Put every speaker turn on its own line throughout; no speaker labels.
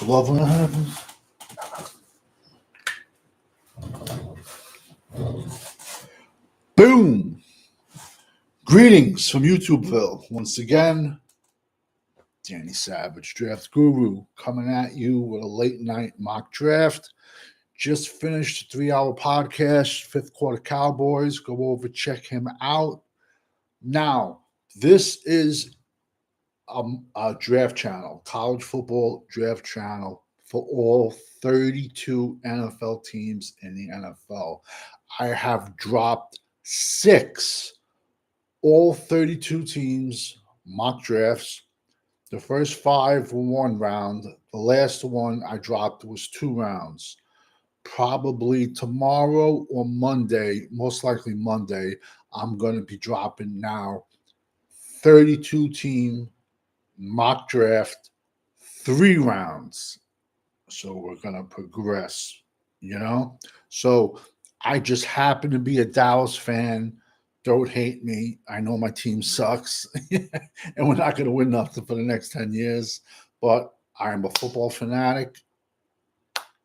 love when it happens. Boom! Greetings from YouTubeville. Once again, Danny Savage, Draft Guru, coming at you with a late night mock draft. Just finished a 3-hour podcast, Fifth Quarter Cowboys. Go over, check him out. Now, this is a draft channel, college football draft channel for all 32 NFL teams in the NFL. I have dropped 6 all 32 teams mock drafts. The first 5 were 1 round. The last one I dropped was 2 rounds. Probably tomorrow or Monday, most likely Monday, I'm going to be dropping now 32 team mock draft, 3 rounds. So we're going to progress, So I just happen to be a Dallas fan. Don't hate me. I know my team sucks and we're not going to win nothing for the next 10 years. But I'm a football fanatic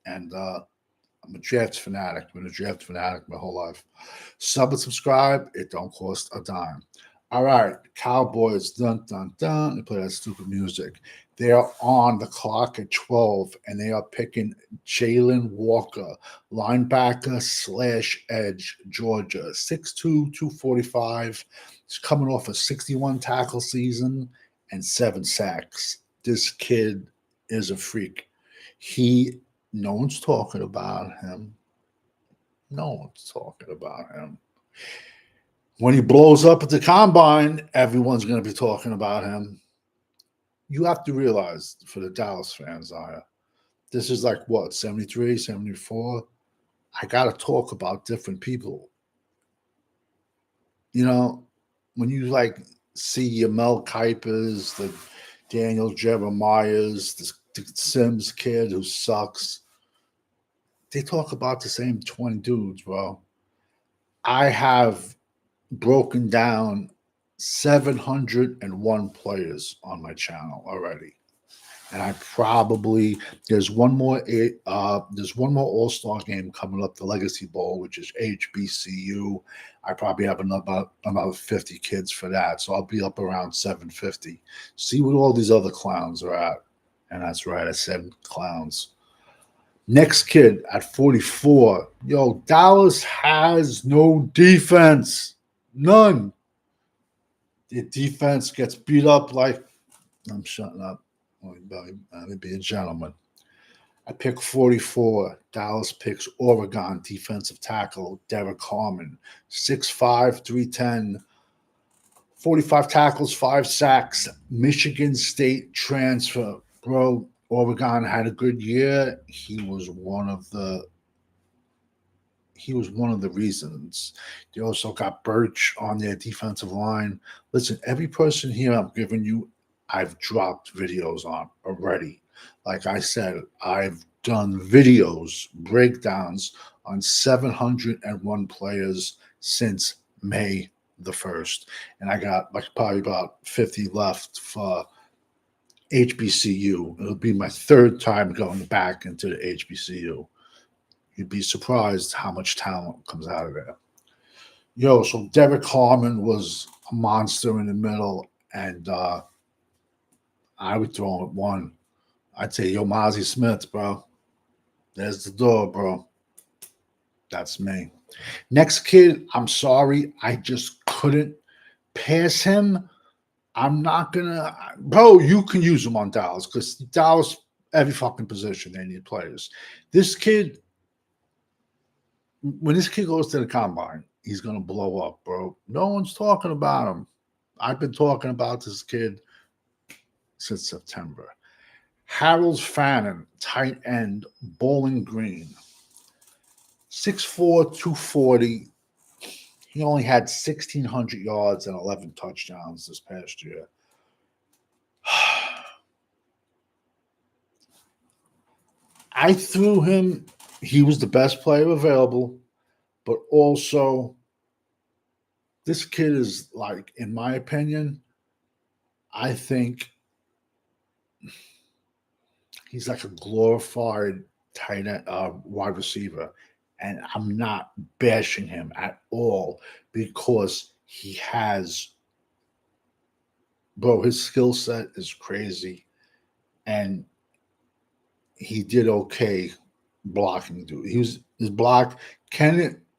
and I'm a draft fanatic. I've been a draft fanatic my whole life. Sub and subscribe. It don't cost a dime. All right, Cowboys, dun, dun, dun. They play that stupid music. They are on the clock at 12, and they are picking Jalen Walker, linebacker / edge, Georgia, 6'2", 245. He's coming off a 61 tackle season and 7 sacks. This kid is a freak. No one's talking about him. No one's talking about him. When he blows up at the combine, everyone's going to be talking about him. You have to realize, for the Dallas fans, this is like what, 73, 74? I got to talk about different people. When you see your Mel Kipers, the Daniel Jeremiahs, the Sims kid who sucks, they talk about the same 20 dudes, bro. I have broken down 701 players on my channel already, and there's one more All-Star game coming up, the Legacy Bowl, which is HBCU. I probably have about 50 kids for that, so I'll be up around 750. See what all these other clowns are at, and that's right, I said clowns. Next kid at 44. Yo, Dallas has no defense. None. The defense gets beat up like, I'm shutting up. Let me be a gentleman. I pick 44. Dallas picks Oregon defensive tackle Derek Harmon, 6'5", 310, 45 tackles, 5 sacks, Michigan State transfer. Bro, Oregon had a good year. He was one of the reasons. They also got Birch on their defensive line. Listen, every person here I'm giving you, I've dropped videos on already. Like I said, I've done videos, breakdowns on 701 players since May the 1st. And I got probably about 50 left for HBCU. It'll be my 3rd time going back into the HBCU. You'd be surprised how much talent comes out of there. So Derek Harmon was a monster in the middle, and I would throw him at 1. I'd say, yo, Mozzie Smith, bro. There's the door, bro. That's me. Next kid, I'm sorry. I just couldn't pass him. I'm not going to. Bro, you can use him on Dallas because Dallas, every fucking position, they need players. This kid, when this kid goes to the combine, he's going to blow up, bro. No one's talking about him. I've been talking about this kid since September. Harold Fannin, tight end, Bowling Green, 6'4", 240. He only had 1,600 yards and 11 touchdowns this past year. I threw him. He was the best player available, but also this kid is, like, in my opinion, I think He's like a glorified tight end, wide receiver, and I'm not bashing him at all because he has, bro. His skill set is crazy, and he did okay blocking. Dude, his block.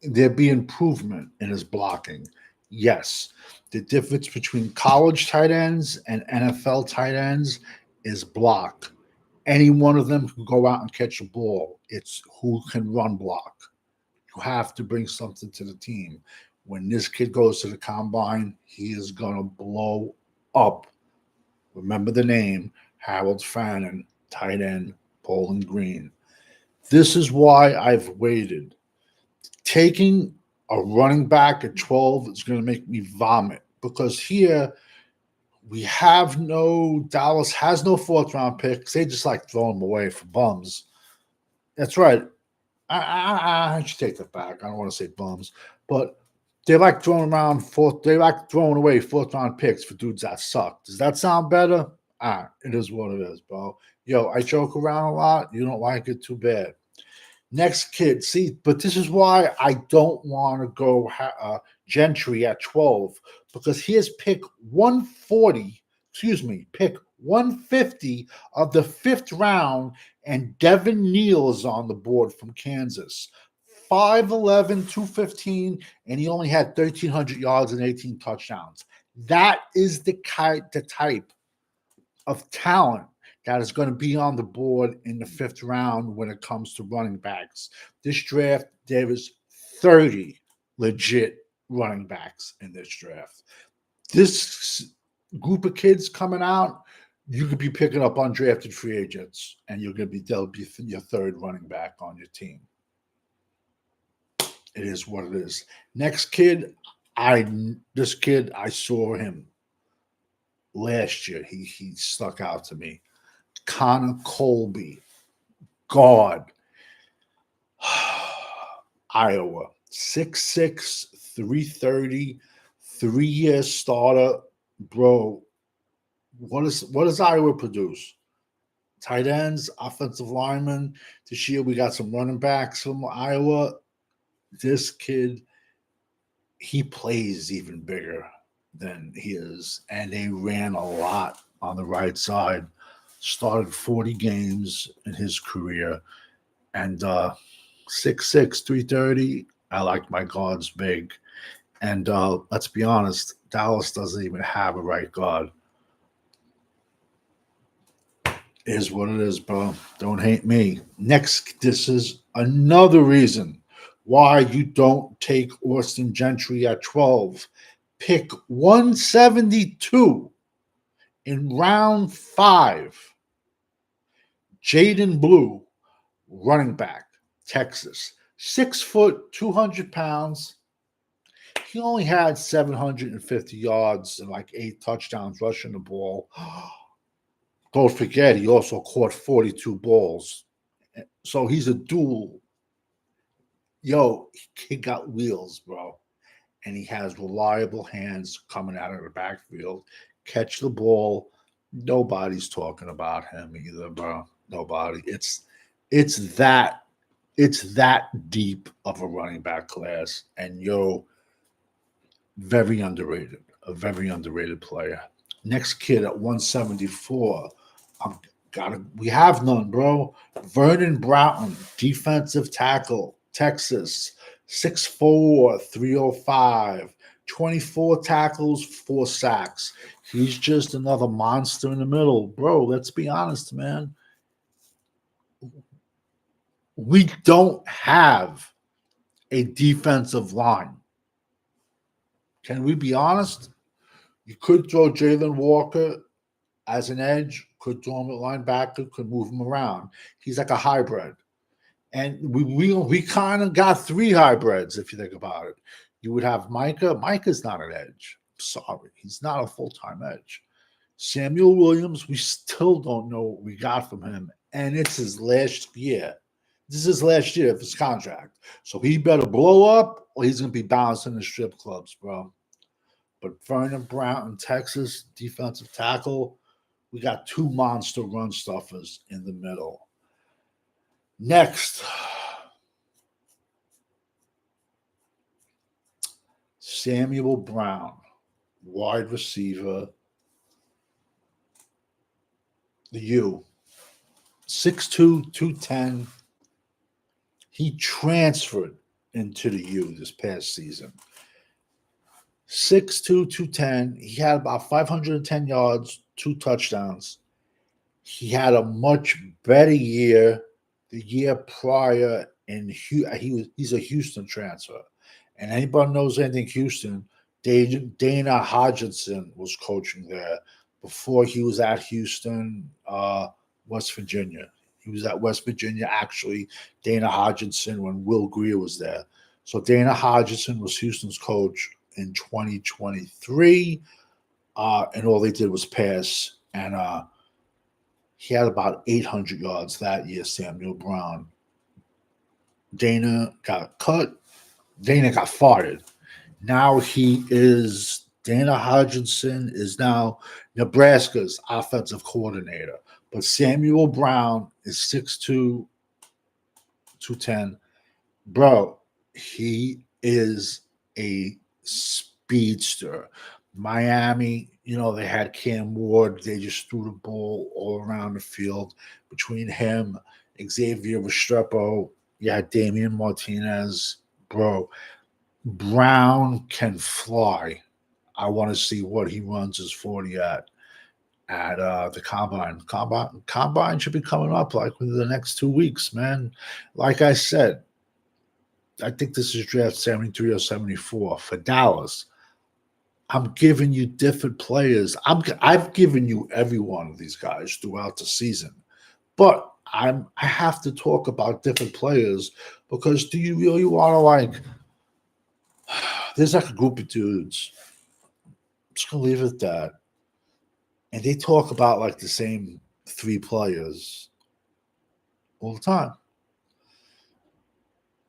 There be improvement in his blocking? Yes. The difference between college tight ends and NFL tight ends is block. Any one of them can go out and catch a ball. It's who can run block. You have to bring something to the team. When this kid goes to the combine, he is going to blow up. Remember the name Harold Fannin, tight end, Bowling Green. This is why I've waited. Taking a running back at 12 is going to make me vomit because here we have Dallas has no fourth round picks. They just like throwing them away for bums. That's right. I should take that back. I don't want to say bums, but they like throwing around fourth. They like throwing away fourth round picks for dudes that suck. Does that sound better? It is what it is, bro. Yo, I joke around a lot. You don't like it, too bad. Next kid, see, but this is why I don't want to go Gentry at 12 because he has pick 140, pick 150 of the fifth round, and Devin Neal is on the board from Kansas. 5'11, 215, and he only had 1,300 yards and 18 touchdowns. That is the type of talent that is going to be on the board in the fifth round when it comes to running backs. This draft, there is 30 legit running backs in this draft. This group of kids coming out, you could be picking up undrafted free agents, and they'll be your third running back on your team. It is what it is. Next kid, I saw him last year. He stuck out to me. Connor Colby, guard, Iowa, 6'6", 330, 3-year starter. Bro, what does Iowa produce? Tight ends, offensive linemen. This year we got some running backs from Iowa. This kid, he plays even bigger than he is, and they ran a lot on the right side. Started 40 games in his career, and 6'6", 330. I like my guards big, and let's be honest, Dallas doesn't even have a right guard. It is what it is, bro. Don't hate me. Next, this is another reason why you don't take Austin Gentry at 12. Pick 172 in round 5. Jaden Blue, running back, Texas. 6 foot, 200 pounds. He only had 750 yards and like 8 touchdowns rushing the ball. Don't forget, he also caught 42 balls. So he's a dual. Yo, he got wheels, bro. And he has reliable hands coming out of the backfield. Catch the ball. Nobody's talking about him either, bro. Nobody. It's that deep of a running back class. And very underrated. A very underrated player. Next kid at 174. We have none, bro. Vernon Broughton, defensive tackle, Texas, 6'4", 305, 24 tackles, 4 sacks. He's just another monster in the middle. Bro, let's be honest, man. We don't have a defensive line. Can we be honest? You could throw Jalen Walker as an edge, could throw him at linebacker, could move him around. He's like a hybrid. And we kind of got 3 hybrids, if you think about it. You would have Micah. Micah's not an edge. Sorry, he's not a full-time edge. Samuel Williams, we still don't know what we got from him. And it's his last year. This is his last year of his contract. So he better blow up or he's going to be bouncing in the strip clubs, bro. But Vernon Broughton, Texas, defensive tackle, We got two monster run stuffers in the middle. Next, Samuel Brown, wide receiver, the U. 6'2", 210. He transferred into the U this past season. 6'2", 210. He had about 510 yards, 2 touchdowns. He had a much better year the year prior, and he's a Houston transfer. And anybody knows anything Houston, Dana Hodgson was coaching there before he was at Houston, West Virginia. He was at West Virginia, actually, Dana Hodgson, when Will Grier was there. So Dana Hodgson was Houston's coach in 2023, and all they did was pass. And he had about 800 yards that year, Samuel Brown. Dana got cut. Dana got fired. Now Dana Hodgson is now Nebraska's offensive coordinator. But Samuel Brown is 6'2", 210. Bro, he is a speedster. Miami, they had Cam Ward. They just threw the ball all around the field. Between him, Xavier Restrepo, you had Damian Martinez. Bro, Brown can fly. I want to see what he runs his 40 at the combine. Combine should be coming up like within the next 2 weeks, man. Like I said, I think this is draft 73 or 74 for Dallas. I'm giving you different players. I've given you every one of these guys throughout the season, but I have to talk about different players because do you really want to there's like a group of dudes. I'm just gonna leave it at that, and they talk about like the same 3 players all the time.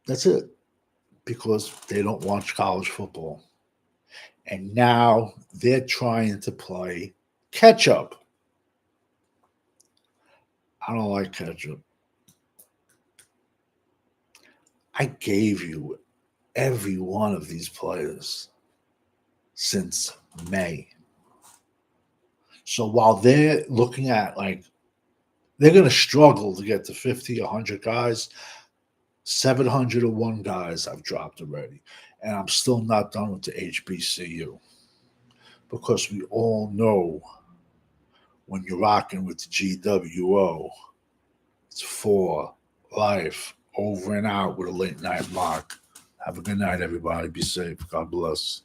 That's it, because they don't watch college football. And now they're trying to play catch up. I don't like catch up. I gave you every one of these players since May. So while they're looking at they're going to struggle to get to 50, 100 guys, 701 guys I've dropped already. And I'm still not done with the HBCU, because we all know when you're rocking with the GWO, it's for life, over and out with a late night mock. Have a good night, everybody. Be safe. God bless.